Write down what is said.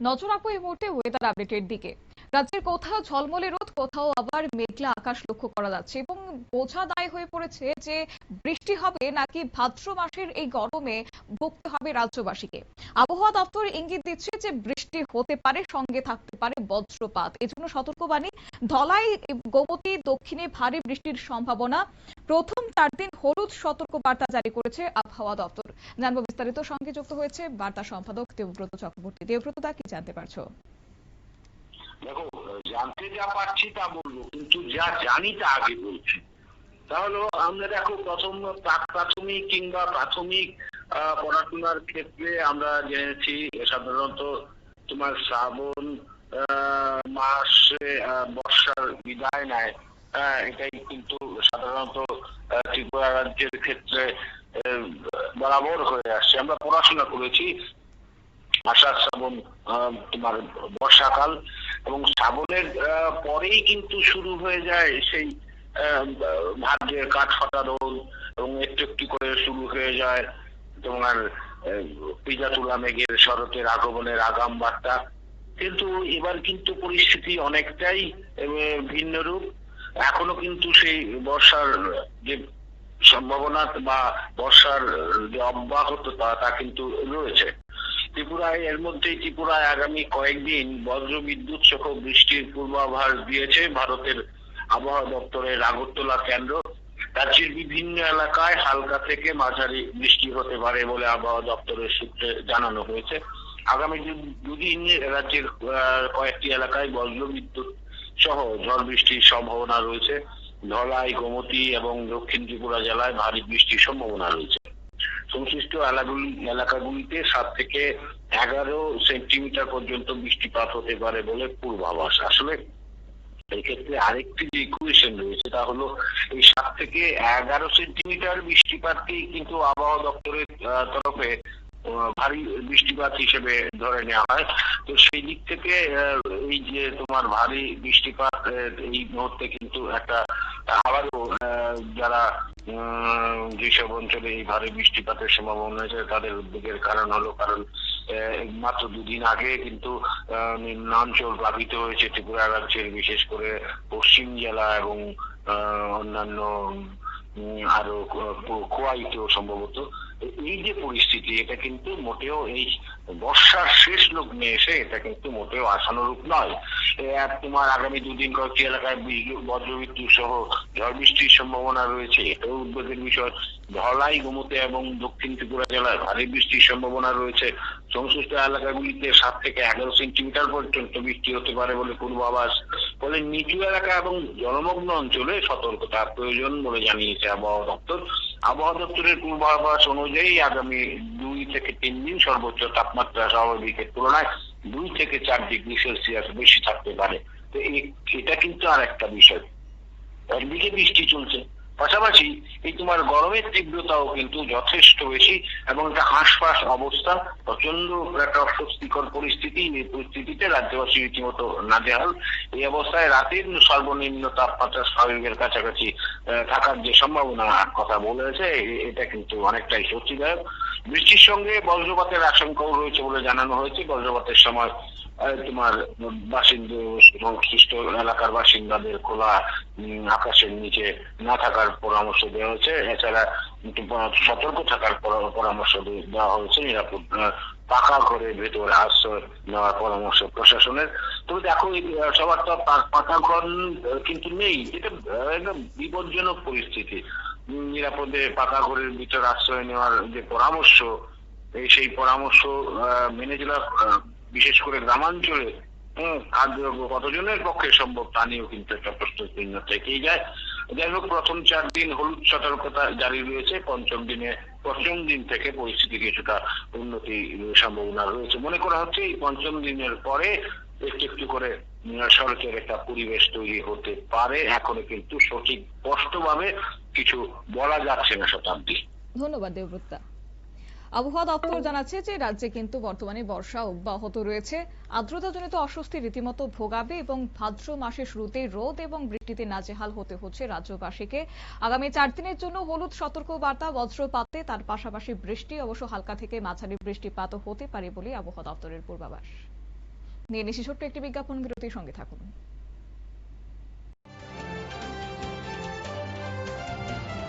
নজর রাখবো এই মুহূর্তে ওয়েদার আপডেটের দিকে। রাজ্যের কোথাও ঝলমলে রোদ, কোথাও আবার মেঘলা আকাশ লক্ষ্য করা যাচ্ছে এবং বোঝা দায় হয়ে পড়েছে যে বৃষ্টি হবে নাকি ভাদ্র মাসের এই গরমে ভুগতে হবে রাজ্যবাসীকে। আবহাওয়া দপ্তর ইঙ্গিত দিচ্ছে যে বৃষ্টি হতে পারে, সঙ্গে থাকতে পারে বজ্রপাত। এজন্য সতর্কবাণী। ধলাই, গোমতী, দক্ষিণে ভারী বৃষ্টির সম্ভাবনা। প্রথম 4 দিন হলুদ সতর্ক বার্তা জারি করেছে আবহাওয়া দপ্তর। জানবো বিস্তারিত। সঙ্গে যুক্ত হয়েছে বার্তা সম্পাদক দেবব্রত চক্রবর্তী। দেবব্রত, দা কি জানতে পারছো? দেখো, জানতে যা পারছি তা বলবো, কিন্তু যা জানি তা আগে বলছি। তাহলে আমরা দেখো, প্রথম প্রাথমিক কিংবা প্রাথমিক পড়াশোনার ক্ষেত্রে আমরা জেনেছি সাধারণত তোমার শ্রাবণ মাসে বর্ষার বিদায় নেয়। এটাই কিন্তু সাধারণত ত্রিপুরা রাজ্যের ক্ষেত্রে বরাবর হয়ে আসছে। আমরা পড়াশোনা করেছি আষাঢ় শ্রাবণ তোমার বর্ষাকাল, এবং শ্রাবণের পরেই কিন্তু শুরু হয়ে যায় সেই ভাদ্রের কাঠ ফাটা রোদ, এবং একটু একটু করে শুরু হয়ে যায় তোমার পিজা তুলা মেঘের শরতের আগমনের আগাম বার্তা। কিন্তু এবার কিন্তু পরিস্থিতি অনেকটাই ভিন্ন রূপ। এখনো কিন্তু সেই বর্ষার যে সম্ভাবনা বা বর্ষার যে অব্যাহততা তা কিন্তু রয়েছে ত্রিপুরায়। এর মধ্যেই ত্রিপুরায় আগামী কয়েকদিন বজ্র বিদ্যুৎ সহ বৃষ্টির পূর্বাভাস দিয়েছে ভারতের আবহাওয়া দপ্তরের আগরতলা কেন্দ্র। রাজ্যের বিভিন্ন এলাকায় হালকা থেকে মাঝারি বৃষ্টি হতে পারে বলে আবহাওয়া দপ্তরের সূত্রে জানানো হয়েছে। আগামী দুদিন রাজ্যের কয়েকটি এলাকায় বজ্র বিদ্যুৎ সহ ঝড় বৃষ্টির সম্ভাবনা রয়েছে। ধলাই, গোমতী এবং দক্ষিণ ত্রিপুরা জেলায় ভারী বৃষ্টির সম্ভাবনা রয়েছে। সংশ্লিষ্ট এলাকাগুলিতে 7 থেকে 11 সেন্টিমিটার পর্যন্ত বৃষ্টিপাত হতে পারে বলে পূর্বাভাস। আসলে এই ক্ষেত্রে আরেকটি যে ইকুয়েশন রয়েছে তা হলো এই 7 থেকে 11 সেন্টিমিটার বৃষ্টিপাতকেই কিন্তু আবহাওয়া দপ্তরের তরফে ভারী বৃষ্টিপাত হিসেবে ধরে নেওয়া হয়। তো সেই দিক থেকে এই যে তোমার ভারী বৃষ্টিপাত এই মুহূর্তে কিন্তু একটা আবারও যারা যেসব অঞ্চলে এই ভারী বৃষ্টিপাতের সম্ভাবনা হয়েছে তাদের উদ্বেগের কারণ হলো, কারণ মাত্র 2 দিন আগে কিন্তু নিম্নাঞ্চল প্লাবিত হয়েছে ত্রিপুরা রাজ্যের, বিশেষ করে পশ্চিম জেলা এবং অন্যান্য আরো খোয়াইতেও সম্ভবত। এই যে পরিস্থিতি, এটা কিন্তু মোটেও এই বর্ষার শেষ লগ্নে এসে এটা কিন্তু মোটেও আশানুরূপ নয়। তোমার আগামী 2 দিন কয়েকটি এলাকায় বজ্রবিদ্যুৎ সহ ঝড় বৃষ্টির সম্ভাবনা রয়েছে, এটাও উদ্বেগের বিষয়। ধলাই, গোমতী এবং দক্ষিণ ত্রিপুরা জেলায় ভারী বৃষ্টির সম্ভাবনা রয়েছে। সংশ্লিষ্ট এলাকাগুলিতে 7 থেকে 11 সেন্টিমিটার পর্যন্ত বৃষ্টি হতে পারে বলে পূর্বাভাস। ফলে নিচু এলাকা এবং জলমগ্ন অঞ্চলে সতর্কতা প্রয়োজন বলে জানিয়েছে আবহাওয়া দপ্তর। আবহাওয়া দপ্তরের পূর্বাভাস অনুযায়ী আগামী 2 থেকে 3 দিন সর্বোচ্চ তাপমাত্রা স্বাভাবিকের তুলনায় 2 থেকে 4 ডিগ্রি সেলসিয়াস বেশি থাকতে পারে। তো এটা কিন্তু আর একটা বিষয়। একদিকে বৃষ্টি চলছে, পাশাপাশি এই তোমার গরমের তীব্রতাও কিন্তু যথেষ্ট বেশি, এবং একটা হাঁসফাঁস অবস্থা, প্রচন্ড একটা অস্বস্তিকর পরিস্থিতি। এই পরিস্থিতিতে রাজ্যবাসী রীতিমতো নাজেহাল। এই অবস্থায় রাতের সর্বনিম্ন তাপমাত্রা স্বাভাবিকের কাছাকাছি থাকার যে সম্ভাবনা কথা বলেছে, এটা কিন্তু অনেকটাই স্বস্তিদায়ক। বৃষ্টির সঙ্গে বজ্রপাতের আশঙ্কাও রয়েছে বলে জানানো হয়েছে। বজ্রপাতের সময় তোমার সংশ্লিষ্ট এলাকার বাসিন্দাদের খোলা আকাশের নিচে না থাকার পরামর্শ দেওয়া হয়েছে। এছাড়া সতর্ক থাকার পরামর্শ দেওয়া হয়েছে। নিরাপদ পাকা ঘরের ভেতরে আশ্রয় নেওয়ার পরামর্শ প্রশাসনের। তবে দেখো, সবার তো পাকা ঘর কিন্তু নেই, এটা একদম বিপজ্জনক পরিস্থিতি। নিরাপদে পাকা ঘরের ভিতর আশ্রয় নেওয়ার যে পরামর্শ, সেই পরামর্শ মেনে চলা বিশেষ করে গ্রামাঞ্চলে কতজনের পক্ষে সম্ভব তা নিয়েও কিন্তু একটা প্রশ্ন চিহ্ন থেকেই যায়। যাই হোক, প্রথম 4 দিন হলুদ সতর্কতা জারি রয়েছে। পঞ্চম দিন থেকে পরিস্থিতি কিছুটা উন্নতির সম্ভাবনা রয়েছে। মনে করা হচ্ছে এই 5ম দিনের পরে একটু একটু করে সড়কের একটা পরিবেশ তৈরি হতে পারে। এখনো কিন্তু সঠিক স্পষ্টভাবে কিছু বলা যাচ্ছে না। শতাব্দী, ধন্যবাদ দেবব্রত। আবহাওয়া দপ্তর জানাচ্ছে যে রাজ্যে কিন্তু বর্তমানে বর্ষা অব্যাহত রয়েছে। আর্দ্রতাজনিত অস্বস্তি রীতিমতো ভোগাবে এবং ভাদ্র মাসের শুরুতেই রোদ এবং বৃষ্টিতে নাজেহাল হতে হচ্ছে রাজ্যবাসীকে। আগামী 4 দিনের জন্য হলুদ সতর্ক বার্তা, বজ্রপাতে তার পাশাপাশি বৃষ্টি, অবশ্য হালকা থেকে মাঝারি বৃষ্টিপাতও হতে পারে বলে আবহাওয়া দপ্তরের পূর্বাভাস। নিয়ে নিচ্ছি ছোট্ট একটি বিজ্ঞাপন বিরতির সঙ্গে থাকুন।